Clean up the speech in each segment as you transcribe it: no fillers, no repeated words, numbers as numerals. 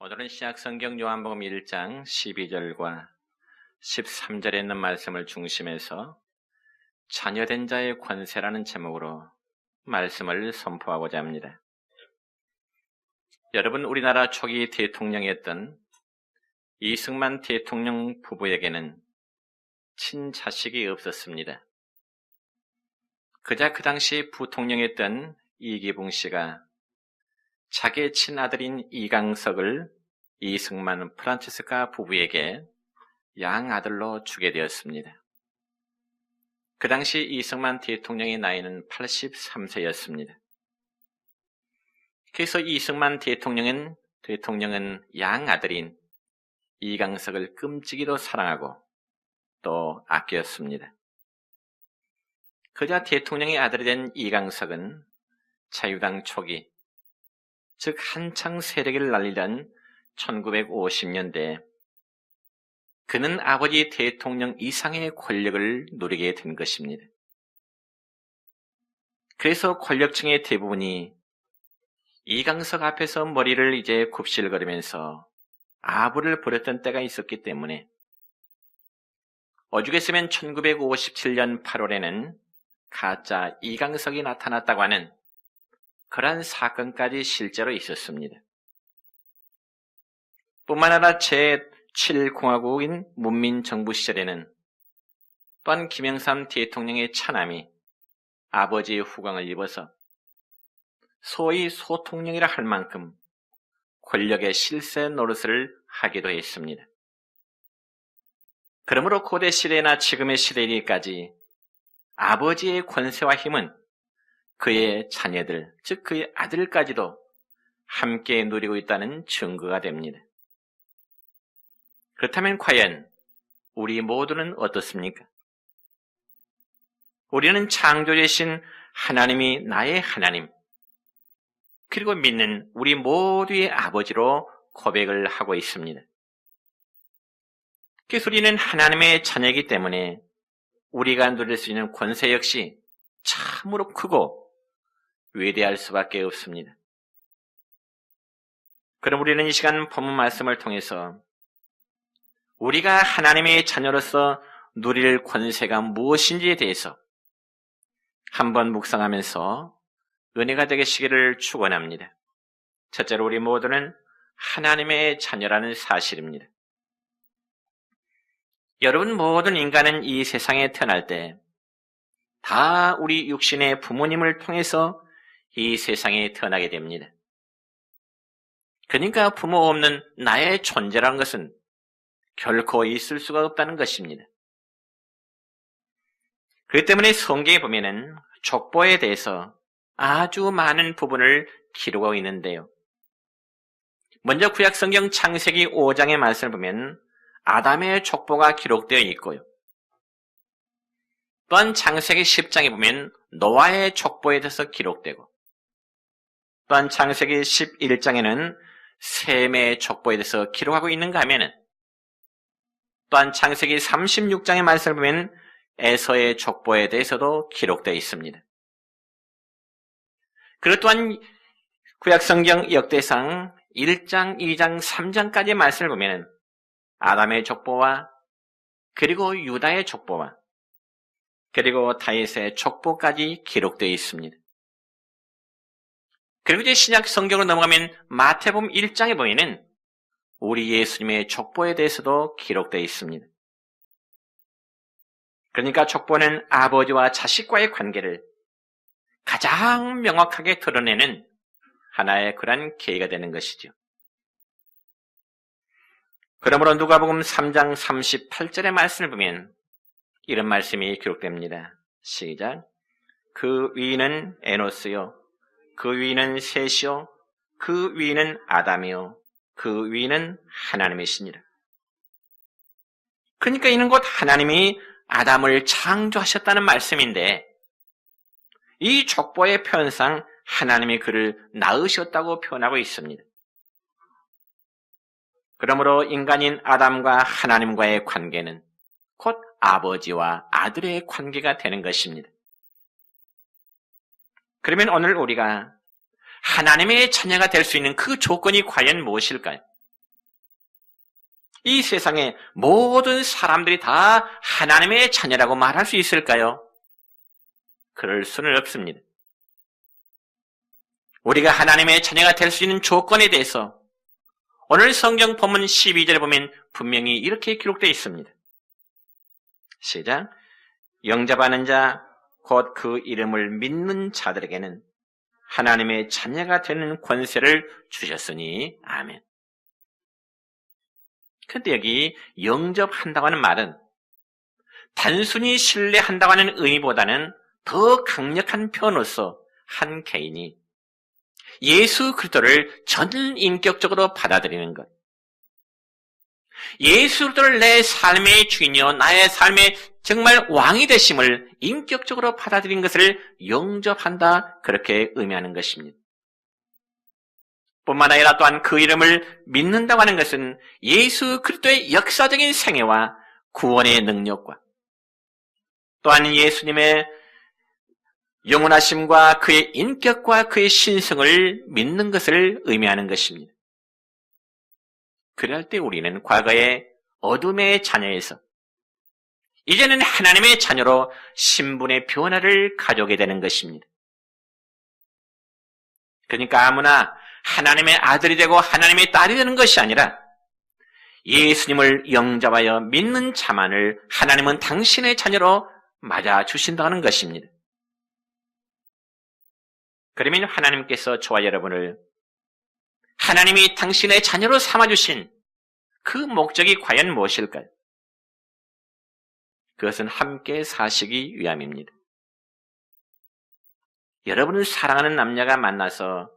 오늘은 신약성경 요한복음 1장 12절과 13절에 있는 말씀을 중심해서 자녀된 자의 권세라는 제목으로 말씀을 선포하고자 합니다. 여러분, 우리나라 초기 대통령이었던 이승만 대통령 부부에게는 친자식이 없었습니다. 그자 그 당시 부통령이었던 이기붕 씨가 자기의 친아들인 이강석을 이승만 프란체스카 부부에게 양아들로 주게 되었습니다. 그 당시 이승만 대통령의 나이는 83세였습니다. 그래서 이승만 대통령은 양아들인 이강석을 끔찍이도 사랑하고 또 아꼈습니다. 그자 대통령의 아들이 된 이강석은 자유당 초기, 즉 한창 세력을 날리던 1950년대에 그는 아버지 대통령 이상의 권력을 누리게 된 것입니다. 그래서 권력층의 대부분이 이강석 앞에서 머리를 이제 굽실거리면서 아부를 부렸던 때가 있었기 때문에 오죽했으면 1957년 8월에는 가짜 이강석이 나타났다고 하는 그러한 사건까지 실제로 있었습니다. 뿐만 아니라 제7공화국인 문민정부 시절에는 또한 김영삼 대통령의 차남이 아버지의 후광을 입어서 소위 소통령이라 할 만큼 권력의 실세 노릇을 하기도 했습니다. 그러므로 고대 시대나 지금의 시대에까지 아버지의 권세와 힘은 그의 자녀들, 즉 그의 아들까지도 함께 누리고 있다는 증거가 됩니다. 그렇다면 과연 우리 모두는 어떻습니까? 우리는 창조주이신 하나님이 나의 하나님, 그리고 믿는 우리 모두의 아버지로 고백을 하고 있습니다. 그래서 우리는 하나님의 자녀이기 때문에 우리가 누릴 수 있는 권세 역시 참으로 크고 위대할 수밖에 없습니다. 그럼 우리는 이 시간 본문 말씀을 통해서 우리가 하나님의 자녀로서 누릴 권세가 무엇인지에 대해서 한번 묵상하면서 은혜가 되시기를 축원합니다. 첫째로 우리 모두는 하나님의 자녀라는 사실입니다. 여러분, 모든 인간은 이 세상에 태어날 때 다 우리 육신의 부모님을 통해서 이 세상에 태어나게 됩니다. 그러니까 부모 없는 나의 존재라는 것은 결코 있을 수가 없다는 것입니다. 그렇기 때문에 성경에 보면은 족보에 대해서 아주 많은 부분을 기록하고 있는데요. 먼저 구약성경 창세기 5장의 말씀을 보면 아담의 족보가 기록되어 있고요. 또한 창세기 10장에 보면 노아의 족보에 대해서 기록되고, 또한 창세기 11장에는 셈의 족보에 대해서 기록하고 있는가 하면은, 또한 창세기 36장의 말씀을 보면 에서의 족보에 대해서도 기록되어 있습니다. 그리고 또한 구약성경 역대상 1장, 2장, 3장까지의 말씀을 보면 아담의 족보와 그리고 유다의 족보와 그리고 다윗의 족보까지 기록되어 있습니다. 그리고 이제 신약 성경으로 넘어가면 마태복음 1장에 보면은 우리 예수님의 족보에 대해서도 기록되어 있습니다. 그러니까 족보는 아버지와 자식과의 관계를 가장 명확하게 드러내는 하나의 그런 계기가 되는 것이죠. 그러므로 누가복음 3장 38절의 말씀을 보면 이런 말씀이 기록됩니다. 시작. 그 위는 에노스요, 그 위는 셋이요, 그 위는 아담이요, 그 위는 하나님이시니라. 그러니까 이는 곧 하나님이 아담을 창조하셨다는 말씀인데, 이 족보의 표현상 하나님이 그를 낳으셨다고 표현하고 있습니다. 그러므로 인간인 아담과 하나님과의 관계는 곧 아버지와 아들의 관계가 되는 것입니다. 그러면 오늘 우리가 하나님의 자녀가 될 수 있는 그 조건이 과연 무엇일까요? 이 세상의 모든 사람들이 다 하나님의 자녀라고 말할 수 있을까요? 그럴 수는 없습니다. 우리가 하나님의 자녀가 될 수 있는 조건에 대해서 오늘 성경 본문 12절에 보면 분명히 이렇게 기록되어 있습니다. 시작. 영접하는 자, 곧 그 이름을 믿는 자들에게는 하나님의 자녀가 되는 권세를 주셨으니 아멘. 그런데 여기 영접한다고 하는 말은 단순히 신뢰한다고 하는 의미보다는 더 강력한 표현으로서 한 개인이 예수 그리스도를 전인격적으로 받아들이는 것. 예수 그리스도를 내 삶의 주인이요 나의 삶의 정말 왕이 되심을 인격적으로 받아들인 것을 영접한다, 그렇게 의미하는 것입니다. 뿐만 아니라 또한 그 이름을 믿는다고 하는 것은 예수 그리스도의 역사적인 생애와 구원의 능력과 또한 예수님의 영원하심과 그의 인격과 그의 신성을 믿는 것을 의미하는 것입니다. 그럴 때 우리는 과거의 어둠의 자녀에서 이제는 하나님의 자녀로 신분의 변화를 가져오게 되는 것입니다. 그러니까 아무나 하나님의 아들이 되고 하나님의 딸이 되는 것이 아니라 예수님을 영접하여 믿는 자만을 하나님은 당신의 자녀로 맞아주신다는 것입니다. 그러면 하나님께서 저와 여러분을 하나님이 당신의 자녀로 삼아주신 그 목적이 과연 무엇일까요? 그것은 함께 사시기 위함입니다. 여러분을 사랑하는 남녀가 만나서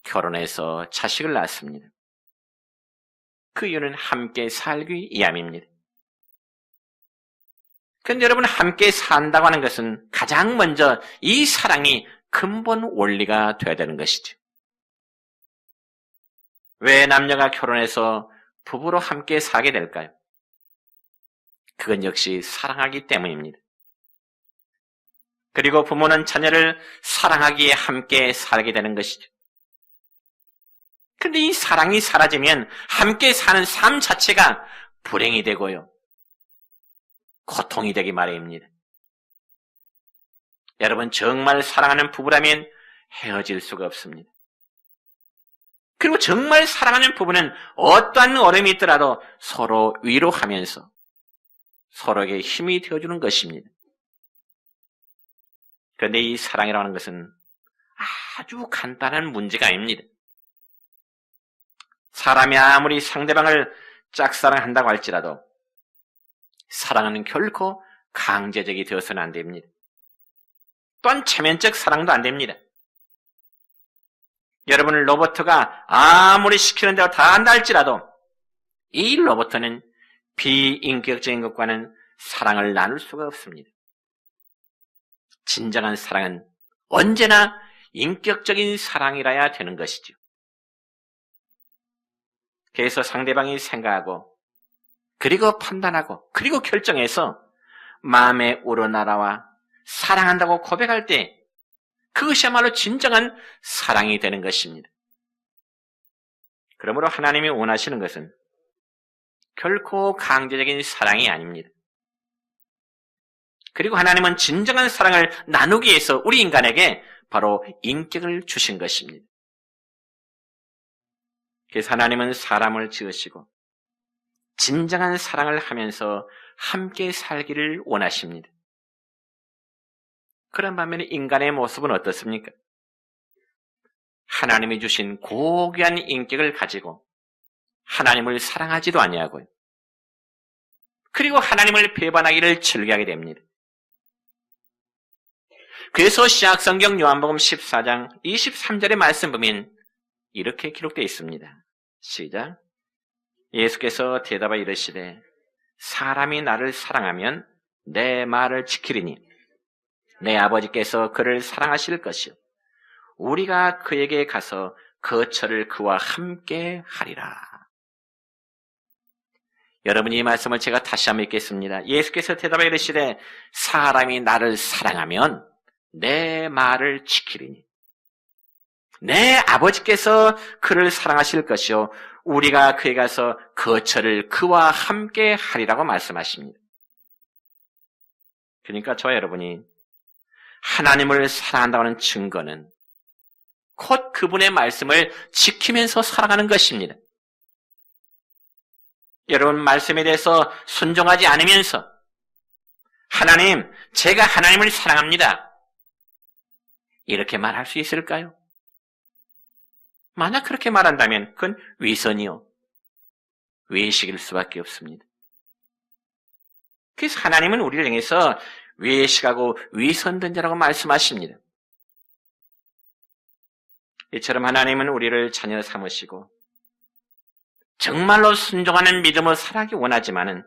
결혼해서 자식을 낳았습니다. 그 이유는 함께 살기 위함입니다. 그런데 여러분, 함께 산다고 하는 것은 가장 먼저 이 사랑이 근본 원리가 되어야 되는 것이죠. 왜 남녀가 결혼해서 부부로 함께 살게 될까요? 그건 역시 사랑하기 때문입니다. 그리고 부모는 자녀를 사랑하기에 함께 살게 되는 것이죠. 그런데 이 사랑이 사라지면 함께 사는 삶 자체가 불행이 되고요, 고통이 되기 마련입니다. 여러분, 정말 사랑하는 부부라면 헤어질 수가 없습니다. 그리고 정말 사랑하는 부부는 어떠한 어려움이 있더라도 서로 위로하면서 서로에게 힘이 되어주는 것입니다. 그런데 이 사랑이라는 고 것은 아주 간단한 문제가 아닙니다. 사람이 아무리 상대방을 짝사랑한다고 할지라도 사랑은 결코 강제적이 되어서는 안 됩니다. 또한 체면적 사랑도 안 됩니다. 여러분을 로봇가 아무리 시키는 대로 다 한다 할지라도 이 로봇은 비인격적인 것과는 사랑을 나눌 수가 없습니다. 진정한 사랑은 언제나 인격적인 사랑이라야 되는 것이죠. 그래서 상대방이 생각하고 그리고 판단하고 그리고 결정해서 마음에 우러나라와 사랑한다고 고백할 때 그것이야말로 진정한 사랑이 되는 것입니다. 그러므로 하나님이 원하시는 것은 결코 강제적인 사랑이 아닙니다. 그리고 하나님은 진정한 사랑을 나누기 위해서 우리 인간에게 바로 인격을 주신 것입니다. 그래서 하나님은 사람을 지으시고 진정한 사랑을 하면서 함께 살기를 원하십니다. 그런 반면에 인간의 모습은 어떻습니까? 하나님이 주신 고귀한 인격을 가지고 하나님을 사랑하지도 아니하고요, 그리고 하나님을 배반하기를 즐겨하게 됩니다. 그래서 신약성경 요한복음 14장 23절의 말씀 보면 이렇게 기록되어 있습니다. 시작. 예수께서 대답하여 이르시되 사람이 나를 사랑하면 내 말을 지키리니 내 아버지께서 그를 사랑하실 것이요 우리가 그에게 가서 거처를 그와 함께 하리라. 여러분, 이 말씀을 제가 다시 한번 읽겠습니다. 예수께서 대답하여 이르시되 사람이 나를 사랑하면 내 말을 지키리니 내 아버지께서 그를 사랑하실 것이요 우리가 그에 가서 거처를 그와 함께 하리라고 말씀하십니다. 그러니까 저와 여러분이 하나님을 사랑한다는 증거는 곧 그분의 말씀을 지키면서 살아가는 것입니다. 여러분 말씀에 대해서 순종하지 않으면서 하나님, 제가 하나님을 사랑합니다. 이렇게 말할 수 있을까요? 만약 그렇게 말한다면 그건 위선이요. 외식일 수밖에 없습니다. 그래서 하나님은 우리를 향해서 외식하고 위선된 자라고 말씀하십니다. 이처럼 하나님은 우리를 자녀 삼으시고 정말로 순종하는 믿음으로 살아가기 원하지만은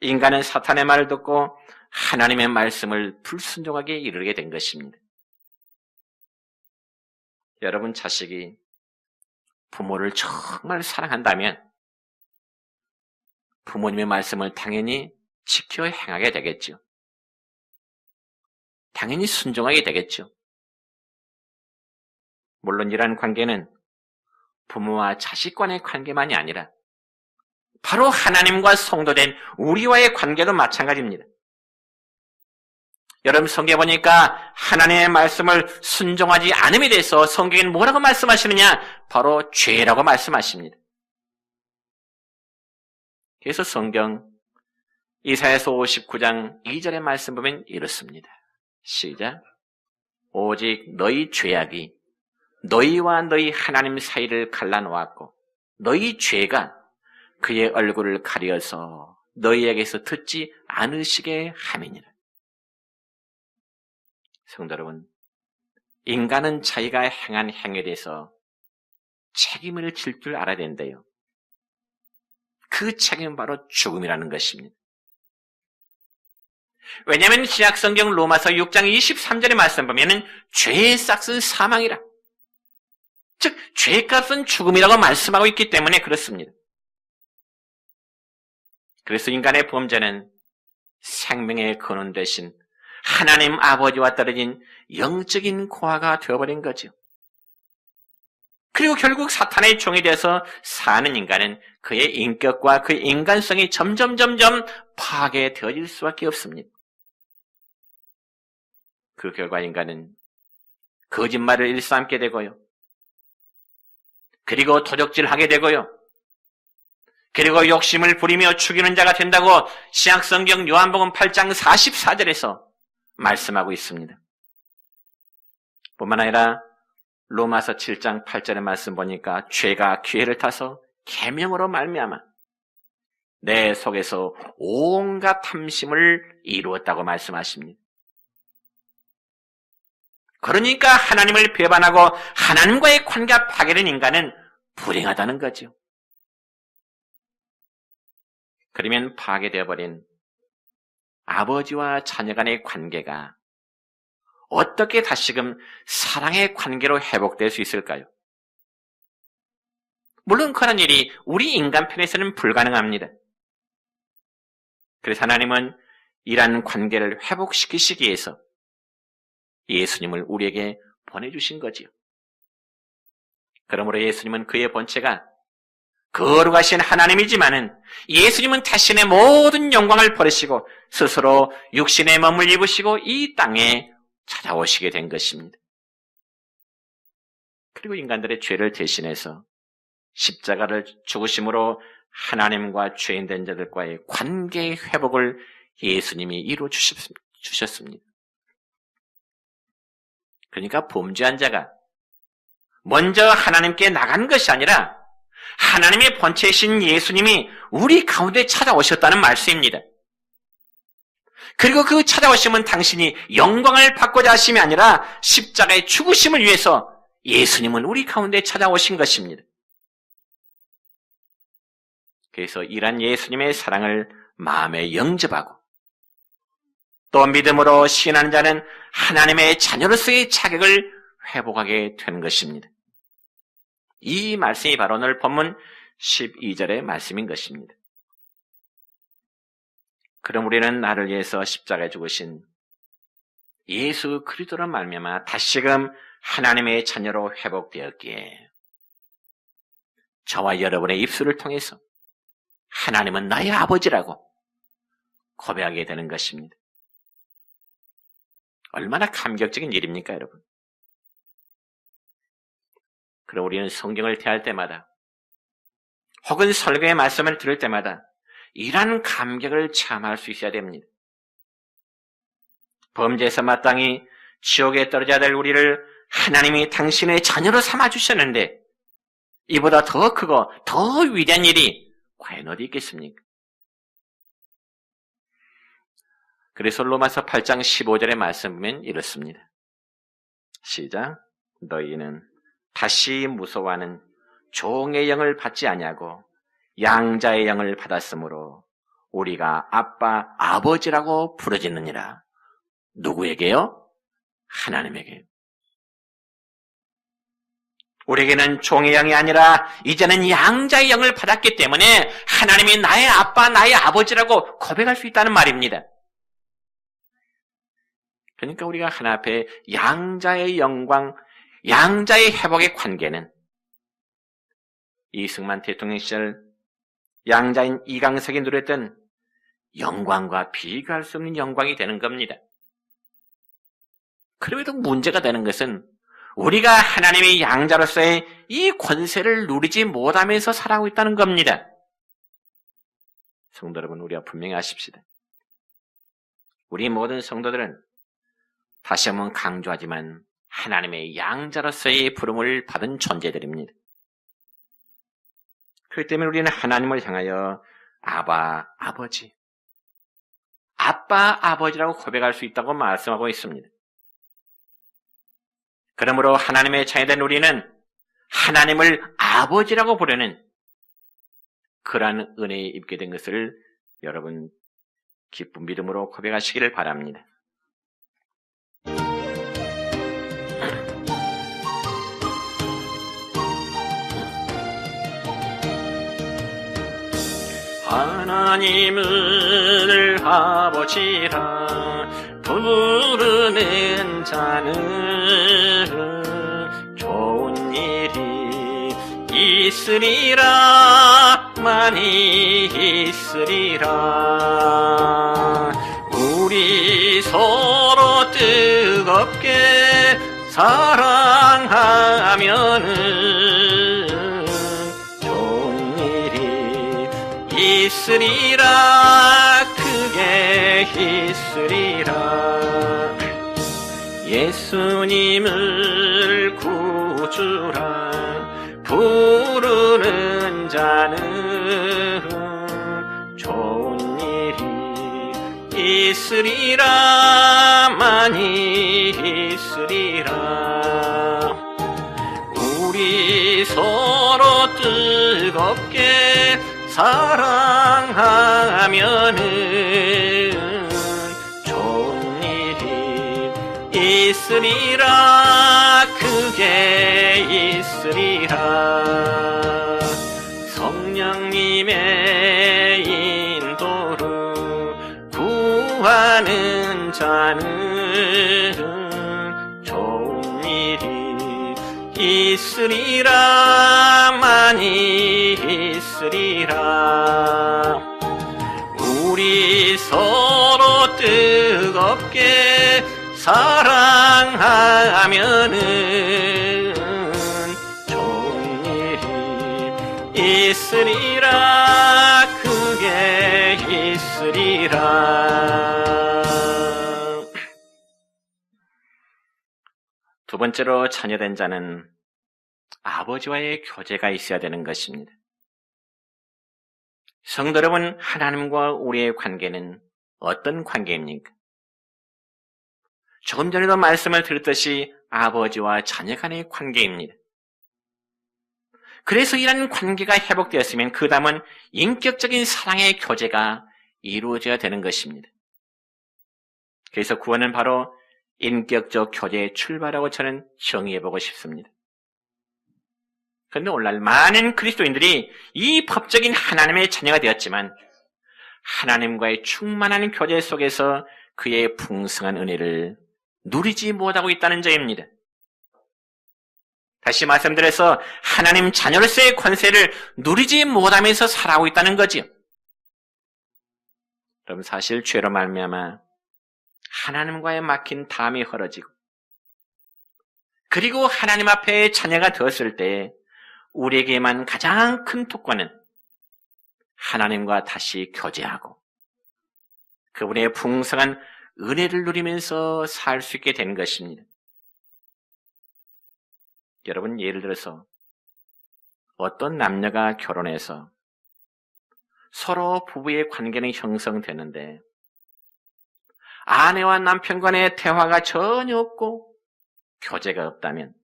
인간은 사탄의 말을 듣고 하나님의 말씀을 불순종하게 이르게 된 것입니다. 여러분 자식이 부모를 정말 사랑한다면 부모님의 말씀을 당연히 지켜 행하게 되겠죠. 당연히 순종하게 되겠죠. 물론 이러한 관계는 부모와 자식 간의 관계만이 아니라 바로 하나님과 성도된 우리와의 관계도 마찬가지입니다. 여러분 성경에 보니까 하나님의 말씀을 순종하지 않음에 대해서 성경에는 뭐라고 말씀하시느냐? 바로 죄라고 말씀하십니다. 그래서 성경 이사야서 59장 2절의 말씀 보면 이렇습니다. 시작. 오직 너희 죄악이 너희와 너희 하나님 사이를 갈라놓았고 너희 죄가 그의 얼굴을 가려서 너희에게서 듣지 않으시게 함이니라. 성도 여러분, 인간은 자기가 행한 행위에 대해서 책임을 질 줄 알아야 된대요. 그 책임은 바로 죽음이라는 것입니다. 왜냐하면 신약성경 로마서 6장 23절의 말씀 보면은 죄의 싹은 사망이라. 즉 죄값은 죽음이라고 말씀하고 있기 때문에 그렇습니다. 그래서 인간의 범죄는 생명의 근원 대신 하나님 아버지와 떨어진 영적인 고아가 되어버린 거죠. 그리고 결국 사탄의 종이 되어서 사는 인간은 그의 인격과 그의 인간성이 점점 파괴되어질 수밖에 없습니다. 그 결과 인간은 거짓말을 일삼게 되고요. 그리고 도적질하게 되고요. 그리고 욕심을 부리며 죽이는 자가 된다고 신약성경 요한복음 8장 44절에서 말씀하고 있습니다. 뿐만 아니라 로마서 7장 8절의 말씀 보니까 죄가 기회를 타서 계명으로 말미암아 내 속에서 온갖 탐심을 이루었다고 말씀하십니다. 그러니까 하나님을 배반하고 하나님과의 관계가 파괴된 인간은 불행하다는 거죠. 그러면 파괴되어버린 아버지와 자녀 간의 관계가 어떻게 다시금 사랑의 관계로 회복될 수 있을까요? 물론 그런 일이 우리 인간 편에서는 불가능합니다. 그래서 하나님은 이러한 관계를 회복시키시기 위해서 예수님을 우리에게 보내주신 거지요. 그러므로 예수님은 그의 본체가 거룩하신 하나님이지만은 예수님은 자신의 모든 영광을 버리시고 스스로 육신의 몸을 입으시고 이 땅에 찾아오시게 된 것입니다. 그리고 인간들의 죄를 대신해서 십자가를 죽으심으로 하나님과 죄인된 자들과의 관계의 회복을 예수님이 이루어 주셨습니다. 그러니까 범죄한 자가 먼저 하나님께 나간 것이 아니라 하나님의 본체이신 예수님이 우리 가운데 찾아오셨다는 말씀입니다. 그리고 그 찾아오심은 당신이 영광을 받고자 하심이 아니라 십자가의 죽으심을 위해서 예수님은 우리 가운데 찾아오신 것입니다. 그래서 이러한 예수님의 사랑을 마음에 영접하고 또 믿음으로 시인하는 자는 하나님의 자녀로서의 자격을 회복하게 되는 것입니다. 이 말씀이 바로 오늘 본문 12절의 말씀인 것입니다. 그럼 우리는 나를 위해서 십자가에 죽으신 예수 그리스도로 말미암아 다시금 하나님의 자녀로 회복되었기에 저와 여러분의 입술을 통해서 하나님은 나의 아버지라고 고백하게 되는 것입니다. 얼마나 감격적인 일입니까, 여러분? 그럼 우리는 성경을 대할 때마다 혹은 설교의 말씀을 들을 때마다 이러한 감격을 체험할 수 있어야 됩니다. 범죄에서 마땅히 지옥에 떨어져야 될 우리를 하나님이 당신의 자녀로 삼아주셨는데 이보다 더 크고 더 위대한 일이 과연 어디 있겠습니까? 그래서 로마서 8장 15절의 말씀 보면 이렇습니다. 시작. 너희는 다시 무서워하는 종의 영을 받지 아니하고 양자의 영을 받았으므로 우리가 아빠, 아버지라고 부르짖느니라. 누구에게요? 하나님에게. 우리에게는 종의 영이 아니라 이제는 양자의 영을 받았기 때문에 하나님이 나의 아빠, 나의 아버지라고 고백할 수 있다는 말입니다. 그러니까 우리가 하나 앞에 양자의 영광, 양자의 회복의 관계는 이승만 대통령 시절 양자인 이강석이 누렸던 영광과 비교할 수 없는 영광이 되는 겁니다. 그럼에도 문제가 되는 것은 우리가 하나님의 양자로서의 이 권세를 누리지 못하면서 살아가고 있다는 겁니다. 성도 여러분, 우리가 분명히 아십시다. 우리 모든 성도들은 다시 한번 강조하지만 하나님의 양자로서의 부름을 받은 존재들입니다. 그렇기 때문에 우리는 하나님을 향하여 아바, 아버지, 아빠, 아버지라고 고백할 수 있다고 말씀하고 있습니다. 그러므로 하나님의 자녀된 우리는 하나님을 아버지라고 부르는 그러한 은혜에 입게 된 것을 여러분 기쁜 믿음으로 고백하시기를 바랍니다. 하나님을 아버지라 부르는 자는 좋은 일이 있으리라. 많이 있으리라. 우리 서로 뜨겁게 사랑하면은 좋은 일이 있으리라. 크게 있으리라. 예수님을 구주라 부르는 자는 좋은 일이 있으리라. 많이 있으리라. 우리 서로 뜨겁게 사랑하면은 좋은 일이 있으리라. 크게 있으리라. 성령님의 인도로 구하는 자는 좋은 일이 있으리라. 많이 있으리라. 우리 서로 뜨겁게 사랑하면은 좋은 일이 있으리라. 크게 있으리라. 두 번째로 자녀된 자는 아버지와의 교제가 있어야 되는 것입니다. 성도 여러분, 하나님과 우리의 관계는 어떤 관계입니까? 조금 전에도 말씀을 드렸듯이 아버지와 자녀 간의 관계입니다. 그래서 이런 관계가 회복되었으면 그 다음은 인격적인 사랑의 교제가 이루어져야 되는 것입니다. 그래서 구원은 바로 인격적 교제의 출발이라고 저는 정의해보고 싶습니다. 그런데 오늘날 많은 그리스도인들이 이 법적인 하나님의 자녀가 되었지만 하나님과의 충만한 교제 속에서 그의 풍성한 은혜를 누리지 못하고 있다는 점입니다. 다시 말씀드려서 하나님 자녀로서의 권세를 누리지 못하면서 살아오고 있다는 거지요. 그럼 사실 죄로 말미암아 하나님과의 막힌 담이 헐어지고, 그리고 하나님 앞에 자녀가 되었을 때 우리에게만 가장 큰 특권은 하나님과 다시 교제하고 그분의 풍성한 은혜를 누리면서 살 수 있게 되는 것입니다. 여러분, 예를 들어서 어떤 남녀가 결혼해서 서로 부부의 관계는 형성되는데 아내와 남편 간의 대화가 전혀 없고 교제가 없다면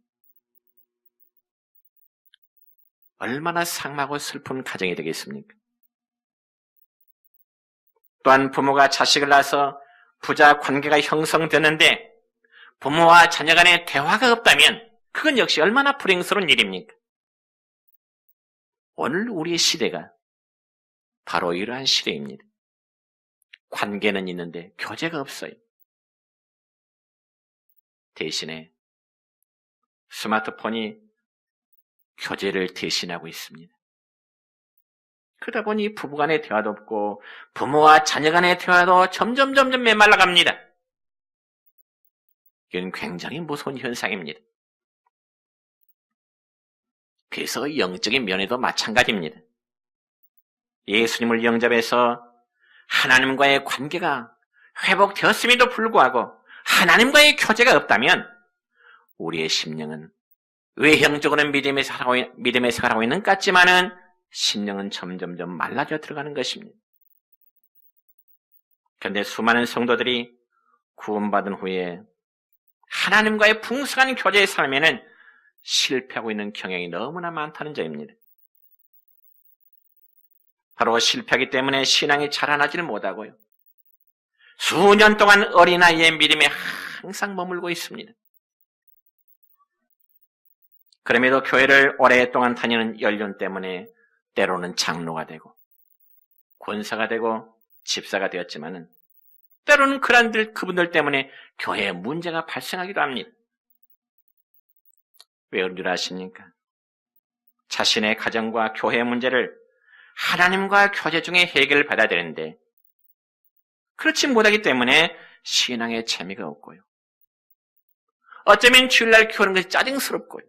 얼마나 상하고 슬픈 가정이 되겠습니까? 또한 부모가 자식을 낳아서 부자 관계가 형성되는데 부모와 자녀 간의 대화가 없다면 그건 역시 얼마나 불행스러운 일입니까? 오늘 우리의 시대가 바로 이러한 시대입니다. 관계는 있는데 교제가 없어요. 대신에 스마트폰이 교제를 대신하고 있습니다. 그러다 보니 부부간의 대화도 없고 부모와 자녀 간의 대화도 점점 메말라갑니다. 이건 굉장히 무서운 현상입니다. 그래서 영적인 면에도 마찬가지입니다. 예수님을 영접해서 하나님과의 관계가 회복되었음에도 불구하고 하나님과의 교제가 없다면 우리의 심령은 외형적으로는 믿음에 살아가고 있는 것 같지만은 심령은 점점 말라져 들어가는 것입니다. 그런데 수많은 성도들이 구원받은 후에 하나님과의 풍성한 교제의 삶에는 실패하고 있는 경향이 너무나 많다는 점입니다. 바로 실패하기 때문에 신앙이 자라나지를 못하고요. 수년 동안 어린아이의 믿음에 항상 머물고 있습니다. 그럼에도 교회를 오랫동안 다니는 연륜 때문에 때로는 장로가 되고 권사가 되고 집사가 되었지만은 때로는 그분들 때문에 교회에 문제가 발생하기도 합니다. 왜 그런 줄 아십니까? 자신의 가정과 교회 문제를 하나님과 교제 중에 해결을 받아야 되는데 그렇지 못하기 때문에 신앙에 재미가 없고요. 어쩌면 주일날 교회하는 것이 짜증스럽고요.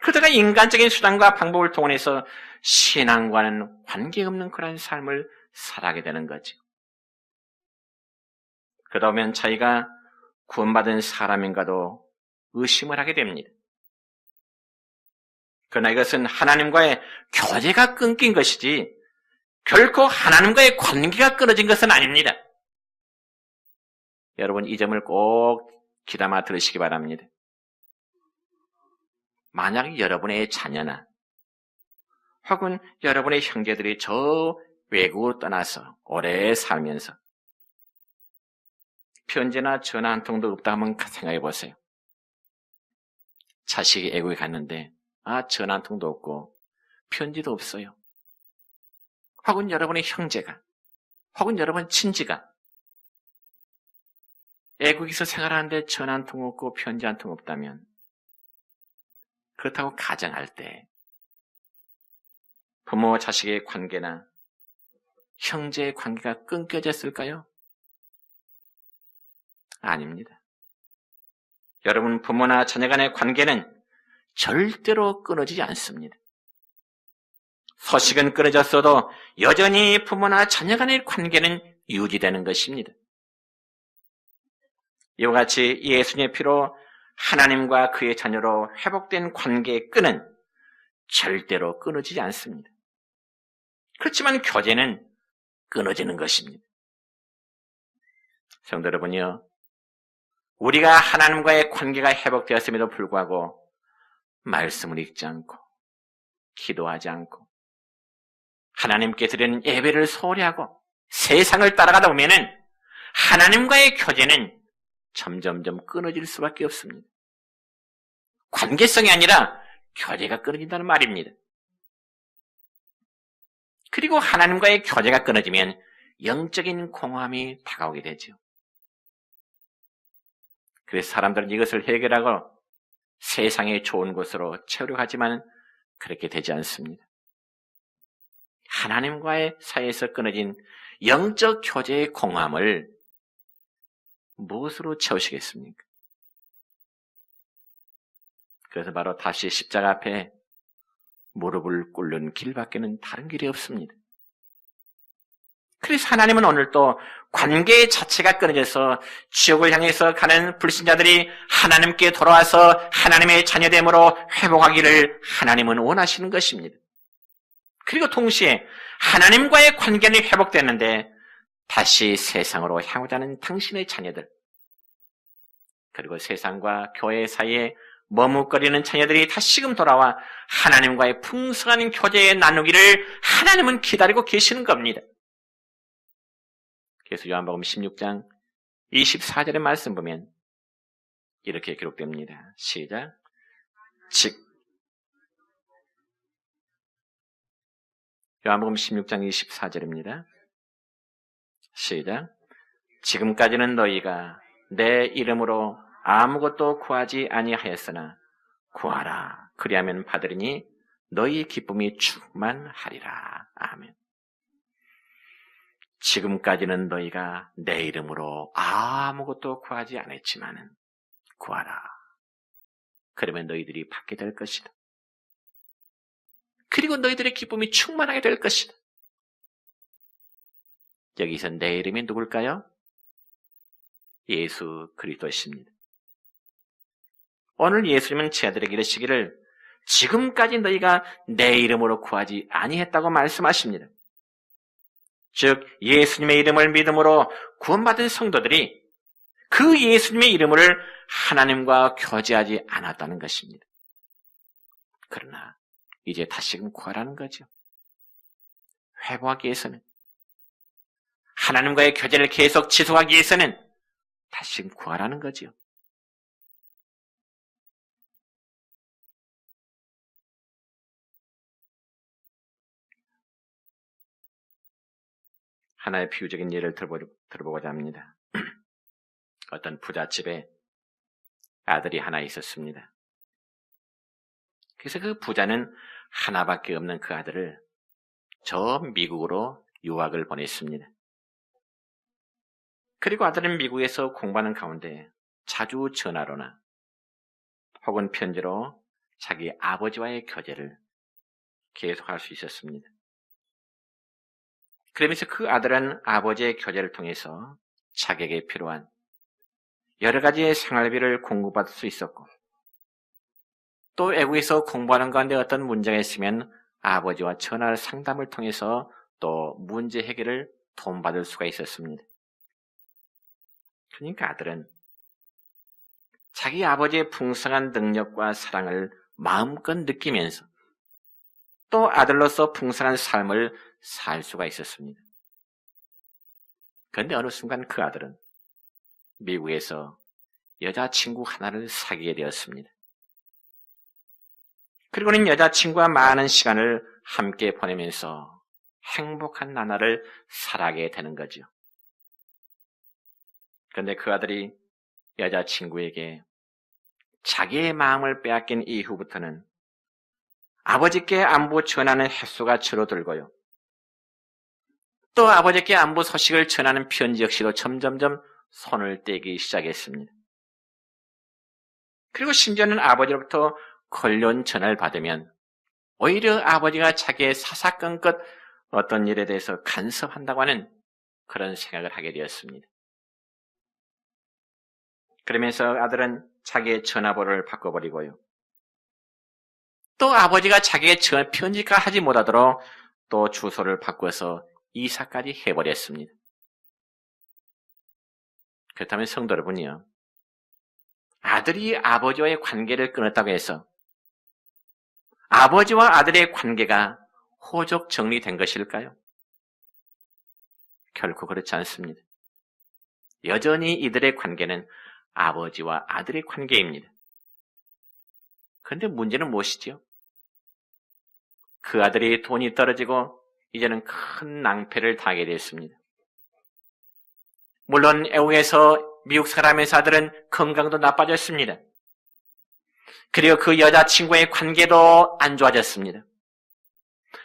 그러다가 인간적인 수단과 방법을 동원해서 신앙과는 관계없는 그런 삶을 살아가게 되는 거죠. 그러다 보면 자기가 구원받은 사람인가도 의심을 하게 됩니다. 그러나 이것은 하나님과의 교제가 끊긴 것이지 결코 하나님과의 관계가 끊어진 것은 아닙니다. 여러분, 이 점을 꼭 귀담아 들으시기 바랍니다. 만약 여러분의 자녀나 혹은 여러분의 형제들이 저 외국으로 떠나서 오래 살면서 편지나 전화 한 통도 없다 하면 생각해 보세요. 자식이 외국에 갔는데 전화 한 통도 없고 편지도 없어요. 혹은 여러분의 형제가 혹은 여러분 친지가 외국에서 생활하는데 전화 한 통 없고 편지 한 통 없다면 그렇다고 가정할 때 부모와 자식의 관계나 형제의 관계가 끊겨졌을까요? 아닙니다. 여러분, 부모나 자녀 간의 관계는 절대로 끊어지지 않습니다. 소식은 끊어졌어도 여전히 부모나 자녀 간의 관계는 유지되는 것입니다. 이와 같이 예수님의 피로 하나님과 그의 자녀로 회복된 관계의 끈은 절대로 끊어지지 않습니다. 그렇지만 교제는 끊어지는 것입니다. 성도 여러분이요, 우리가 하나님과의 관계가 회복되었음에도 불구하고 말씀을 읽지 않고 기도하지 않고 하나님께 드리는 예배를 소홀히 하고 세상을 따라가다 보면은 하나님과의 교제는 점점점 끊어질 수밖에 없습니다. 관계성이 아니라 교제가 끊어진다는 말입니다. 그리고 하나님과의 교제가 끊어지면 영적인 공허함이 다가오게 되죠. 그래서 사람들은 이것을 해결하고 세상의 좋은 곳으로 채우려고 하지만 그렇게 되지 않습니다. 하나님과의 사이에서 끊어진 영적 교제의 공함을 무엇으로 채우시겠습니까? 그래서 바로 다시 십자가 앞에 무릎을 꿇는 길밖에는 다른 길이 없습니다. 그래서 하나님은 오늘도 관계 자체가 끊어져서 지옥을 향해서 가는 불신자들이 하나님께 돌아와서 하나님의 자녀됨으로 회복하기를 하나님은 원하시는 것입니다. 그리고 동시에 하나님과의 관계는 회복되는데 다시 세상으로 향하자 하는 당신의 자녀들, 그리고 세상과 교회 사이에 머뭇거리는 자녀들이 다시금 돌아와 하나님과의 풍성한 교제에 나누기를 하나님은 기다리고 계시는 겁니다. 그래서 요한복음 16장 24절의 말씀 보면 이렇게 기록됩니다. 시작. 요한복음 16장 24절입니다. 시작. 지금까지는 너희가 내 이름으로 아무것도 구하지 아니하였으나 구하라. 그리하면 받으리니 너희 기쁨이 충만하리라. 아멘. 지금까지는 너희가 내 이름으로 아무것도 구하지 않았지만은 구하라. 그러면 너희들이 받게 될 것이다. 그리고 너희들의 기쁨이 충만하게 될 것이다. 여기서 내 이름이 누굴까요? 예수 그리스도십니다. 오늘 예수님은 제자들에게 이르시기를 지금까지 너희가 내 이름으로 구하지 아니했다고 말씀하십니다. 즉 예수님의 이름을 믿음으로 구원받은 성도들이 그 예수님의 이름을 하나님과 교제하지 않았다는 것입니다. 그러나 이제 다시금 구하라는 거죠. 회복하기 위해서는, 하나님과의 교제를 계속 지속하기 위해서는 다시금 구하라는 거죠. 하나의 비유적인 예를 들어보고자 합니다. 어떤 부잣집에 아들이 하나 있었습니다. 그래서 그 부자는 하나밖에 없는 그 아들을 저 미국으로 유학을 보냈습니다. 그리고 아들은 미국에서 공부하는 가운데 자주 전화로나 혹은 편지로 자기 아버지와의 교제를 계속할 수 있었습니다. 그러면서 그 아들은 아버지의 교제를 통해서 자기에게 필요한 여러 가지의 생활비를 공급받을 수 있었고, 또 외국에서 공부하는 가운데 어떤 문제가 있으면 아버지와 전화 상담을 통해서 또 문제 해결을 도움받을 수가 있었습니다. 그러니까 아들은 자기 아버지의 풍성한 능력과 사랑을 마음껏 느끼면서 또 아들로서 풍성한 삶을 살 수가 있었습니다. 그런데 어느 순간 그 아들은 미국에서 여자친구 하나를 사귀게 되었습니다. 그리고는 여자친구와 많은 시간을 함께 보내면서 행복한 나날을 살아가게 되는 거죠. 그런데 그 아들이 여자친구에게 자기의 마음을 빼앗긴 이후부터는 아버지께 안부 전하는 횟수가 줄어들고요. 또 아버지께 안부 소식을 전하는 편지 역시도 점점점 손을 떼기 시작했습니다. 그리고 심지어는 아버지로부터 걸려온 전화를 받으면 오히려 아버지가 자기의 사사건건 어떤 일에 대해서 간섭한다고 하는 그런 생각을 하게 되었습니다. 그러면서 아들은 자기의 전화번호를 바꿔버리고요. 또 아버지가 자기의 편지가 하지 못하도록 또 주소를 바꿔서 이사까지 해버렸습니다. 그렇다면 성도 여러분이요, 아들이 아버지와의 관계를 끊었다고 해서 아버지와 아들의 관계가 호적 정리된 것일까요? 결코 그렇지 않습니다. 여전히 이들의 관계는 아버지와 아들의 관계입니다. 그런데 문제는 무엇이지요? 그 아들이 돈이 떨어지고 이제는 큰 낭패를 당하게 됐습니다. 물론 외국에서 미국 사람의 아들은 건강도 나빠졌습니다. 그리고 그 여자친구의 관계도 안 좋아졌습니다.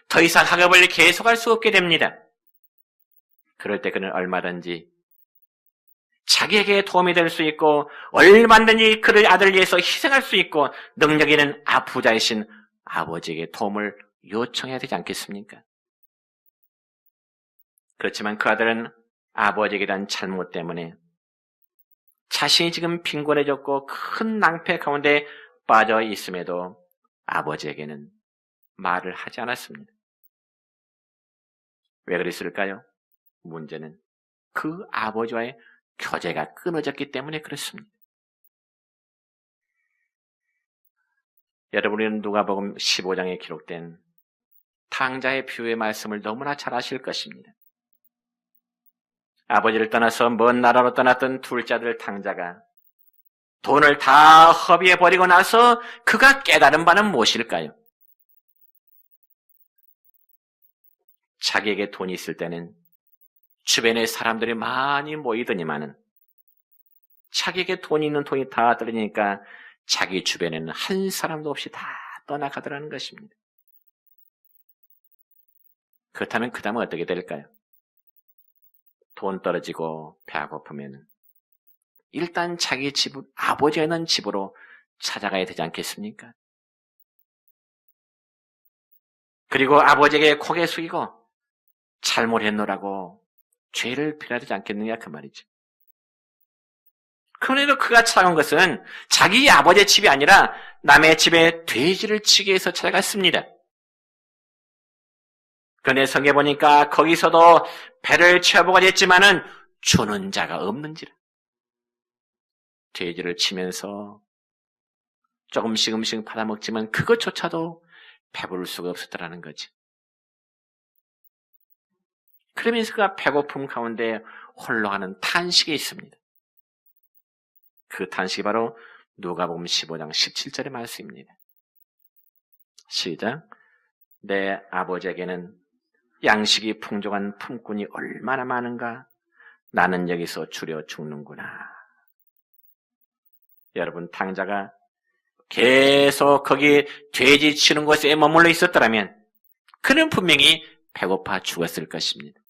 더 이상 학업을 계속할 수 없게 됩니다. 그럴 때 그는 얼마든지 자기에게 도움이 될 수 있고 얼마든지 그를 아들을 위해서 희생할 수 있고 능력 있는 아부자이신 아버지에게 도움을 요청해야 되지 않겠습니까? 그렇지만 그 아들은 아버지에게 대한 잘못 때문에 자신이 지금 빈곤해졌고 큰 낭패 가운데 빠져 있음에도 아버지에게는 말을 하지 않았습니다. 왜 그랬을까요? 문제는 그 아버지와의 교제가 끊어졌기 때문에 그렇습니다. 여러분, 우리는 누가복음 15장에 기록된 탕자의 비유의 말씀을 너무나 잘 아실 것입니다. 아버지를 떠나서 먼 나라로 떠났던 둘째 아들 탕자가 돈을 다 허비해버리고 나서 그가 깨달은 바는 무엇일까요? 자기에게 돈이 있을 때는 주변에 사람들이 많이 모이더니만은 자기에게 돈이 있는 돈이 다 떨어지니까 자기 주변에는 한 사람도 없이 다 떠나가더라는 것입니다. 그렇다면 그 다음은 어떻게 될까요? 돈 떨어지고 배가 고프면 일단 자기 집, 아버지가 있는 집으로 찾아가야 되지 않겠습니까? 그리고 아버지에게 고개 숙이고 잘못했노라고 죄를 빌어야 되지 않겠느냐 그 말이죠. 그런데도 그가 찾아간 것은 자기 아버지의 집이 아니라 남의 집에 돼지를 치기 위해서 찾아갔습니다. 그런데 성경에 보니까 거기서도 배를 채워보고 했지만은 주는 자가 없는지라. 돼지를 치면서 조금씩 받아먹지만 그것조차도 배부를 수가 없었다라는 거지. 그러면서 그가 배고픔 가운데 홀로 하는 탄식이 있습니다. 그 탄식이 바로 누가복음 15장 17절의 말씀입니다. 시작. 내 아버지에게는 양식이 풍족한 품꾼이 얼마나 많은가? 나는 여기서 줄여 죽는구나. 여러분, 탕자가 계속 거기 돼지 치는 곳에 머물러 있었더라면 그는 분명히 배고파 죽었을 것입니다.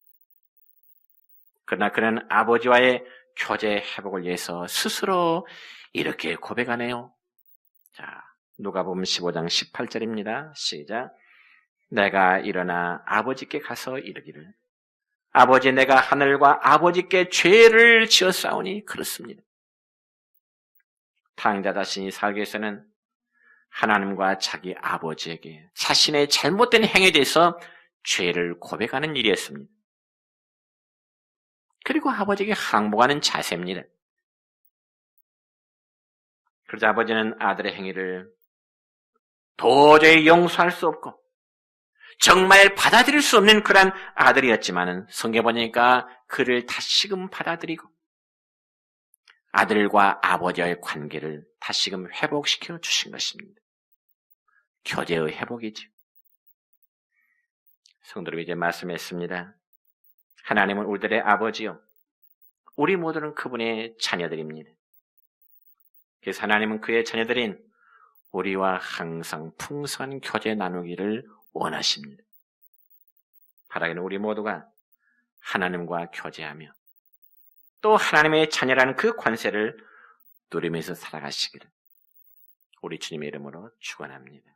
그러나 그는 아버지와의 교제 회복을 위해서 스스로 이렇게 고백하네요. 자, 누가복음 15장 18절입니다. 시작. 내가 일어나 아버지께 가서 이르기를 아버지, 내가 하늘과 아버지께 죄를 지었사오니 그렇습니다. 탕자 자신이 살기 위해서는 하나님과 자기 아버지에게 자신의 잘못된 행위에 대해서 죄를 고백하는 일이었습니다. 그리고 아버지에게 항복하는 자세입니다. 그러자 아버지는 아들의 행위를 도저히 용서할 수 없고 정말 받아들일 수 없는 그런 아들이었지만은 성경에 보니까 그를 다시금 받아들이고 아들과 아버지와의 관계를 다시금 회복시켜 주신 것입니다. 교제의 회복이죠. 성도로 이제 말씀했습니다. 하나님은 우리들의 아버지요. 우리 모두는 그분의 자녀들입니다. 그래서 하나님은 그의 자녀들인 우리와 항상 풍성한 교제 나누기를 원하십니다. 바라기는 우리 모두가 하나님과 교제하며 또 하나님의 자녀라는 그 관세를 누리면서 살아가시기를 우리 주님의 이름으로 축원합니다.